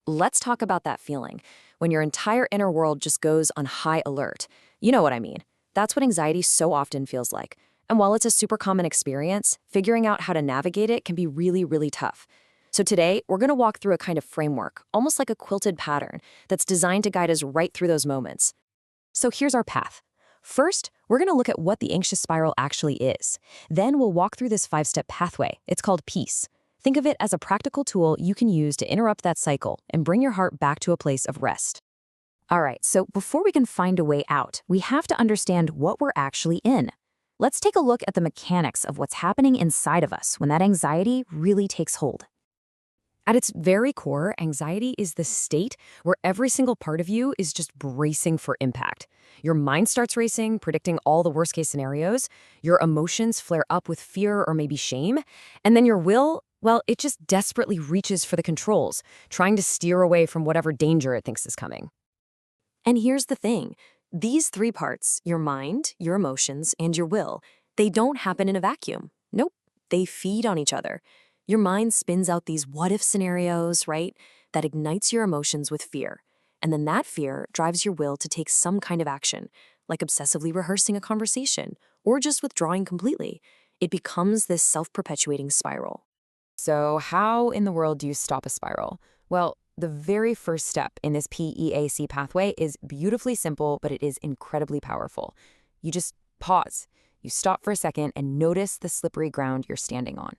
Let's talk about that feeling when your entire inner world just goes on high alert. You know what I mean. That's what anxiety so often feels like. And while it's a super common experience, figuring out how to navigate it can be really, really tough. So today, we're going to walk through a kind of framework, almost like a quilted pattern, that's designed to guide us right through those moments. So here's our path. First, we're going to look at what the anxious spiral actually is. Then we'll walk through this 5-step pathway. It's called peace. Think of it as a practical tool you can use to interrupt that cycle and bring your heart back to a place of rest. All right, so before we can find a way out, we have to understand what we're actually in. Let's take a look at the mechanics of what's happening inside of us when that anxiety really takes hold. At its very core, anxiety is the state where every single part of you is just bracing for impact. Your mind starts racing, predicting all the worst-case scenarios. Your emotions flare up with fear or maybe shame. And then your will, well, it just desperately reaches for the controls, trying to steer away from whatever danger it thinks is coming. And here's the thing. These three parts, your mind, your emotions, and your will, they don't happen in a vacuum. Nope, they feed on each other. Your mind spins out these what-if scenarios, right? That ignites your emotions with fear. And then that fear drives your will to take some kind of action, like obsessively rehearsing a conversation or just withdrawing completely. It becomes this self-perpetuating spiral. So how in the world do you stop a spiral? Well, the very first step in this PEAC pathway is beautifully simple, but it is incredibly powerful. You just pause. You stop for a second and notice the slippery ground you're standing on.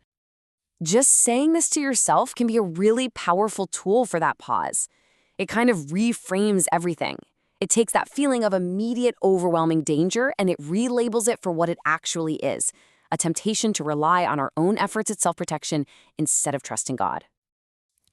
Just saying this to yourself can be a really powerful tool for that pause. It kind of reframes everything. It takes that feeling of immediate, overwhelming danger and it relabels it for what it actually is, a temptation to rely on our own efforts at self-protection instead of trusting God.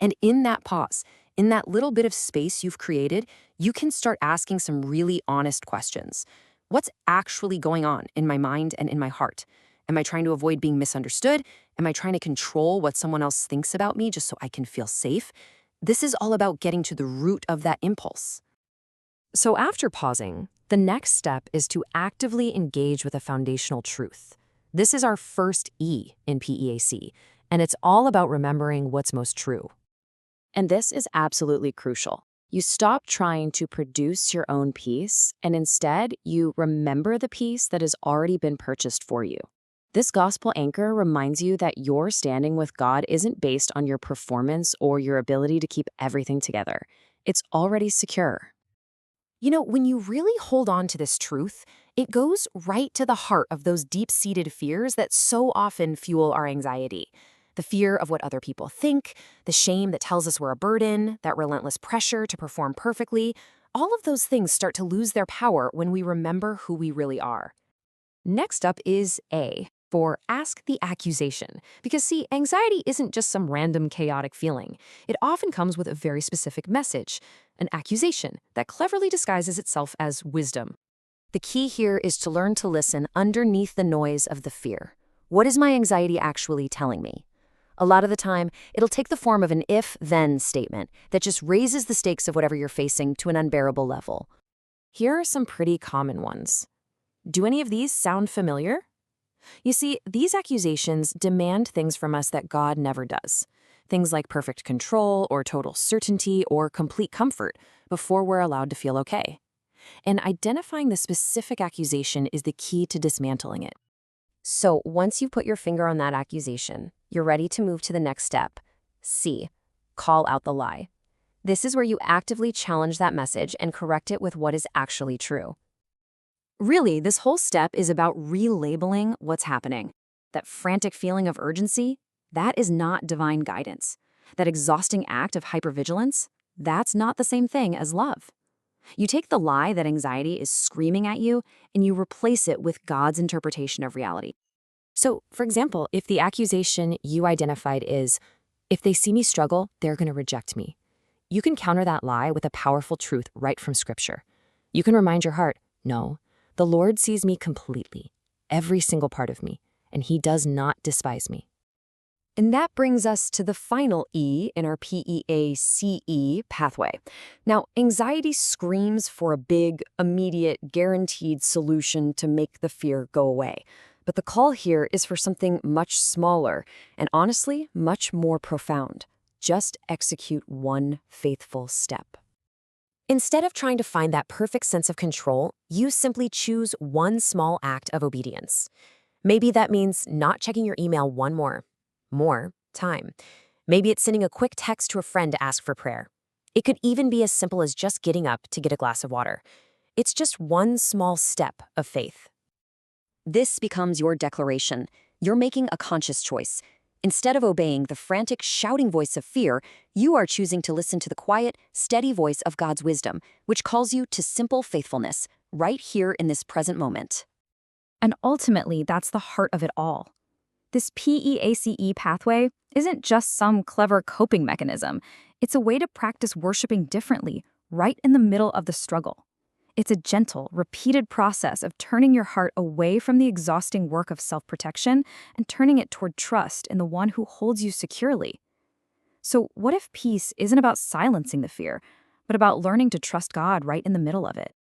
And in that pause, in that little bit of space you've created, you can start asking some really honest questions. What's actually going on in my mind and in my heart? Am I trying to avoid being misunderstood? Am I trying to control what someone else thinks about me just so I can feel safe? This is all about getting to the root of that impulse. So after pausing, the next step is to actively engage with a foundational truth. This is our first E in PEAC, and it's all about remembering what's most true. And this is absolutely crucial. You stop trying to produce your own peace, and instead, you remember the peace that has already been purchased for you. This gospel anchor reminds you that your standing with God isn't based on your performance or your ability to keep everything together. It's already secure. You know, when you really hold on to this truth, it goes right to the heart of those deep-seated fears that so often fuel our anxiety. The fear of what other people think, the shame that tells us we're a burden, that relentless pressure to perform perfectly, all of those things start to lose their power when we remember who we really are. Next up is A, for ask the accusation. Because see, anxiety isn't just some random chaotic feeling. It often comes with a very specific message, an accusation that cleverly disguises itself as wisdom. The key here is to learn to listen underneath the noise of the fear. What is my anxiety actually telling me? A lot of the time, it'll take the form of an if-then statement that just raises the stakes of whatever you're facing to an unbearable level. Here are some pretty common ones. Do any of these sound familiar? You see, these accusations demand things from us that God never does. Things like perfect control or total certainty or complete comfort before we're allowed to feel okay. And identifying the specific accusation is the key to dismantling it. So once you put your finger on that accusation, you're ready to move to the next step. C, call out the lie. This is where you actively challenge that message and correct it with what is actually true. Really, this whole step is about relabeling what's happening. That frantic feeling of urgency, that is not divine guidance. That exhausting act of hypervigilance, that's not the same thing as love. You take the lie that anxiety is screaming at you and you replace it with God's interpretation of reality. So, for example, if the accusation you identified is, if they see me struggle, they're going to reject me. You can counter that lie with a powerful truth right from Scripture. You can remind your heart, no, the Lord sees me completely, every single part of me, and He does not despise me. And that brings us to the final E in our PEACE pathway. Now, anxiety screams for a big, immediate, guaranteed solution to make the fear go away. But the call here is for something much smaller and honestly, much more profound. Just execute one faithful step. Instead of trying to find that perfect sense of control, you simply choose one small act of obedience. Maybe that means not checking your email one more time. Maybe it's sending a quick text to a friend to ask for prayer. It could even be as simple as just getting up to get a glass of water. It's just one small step of faith. This becomes your declaration. You're making a conscious choice. Instead of obeying the frantic, shouting voice of fear, you are choosing to listen to the quiet, steady voice of God's wisdom, which calls you to simple faithfulness, right here in this present moment. And ultimately, that's the heart of it all. This PEACE pathway isn't just some clever coping mechanism. It's a way to practice worshiping differently, right in the middle of the struggle. It's a gentle, repeated process of turning your heart away from the exhausting work of self-protection and turning it toward trust in the one who holds you securely. So what if peace isn't about silencing the fear, but about learning to trust God right in the middle of it?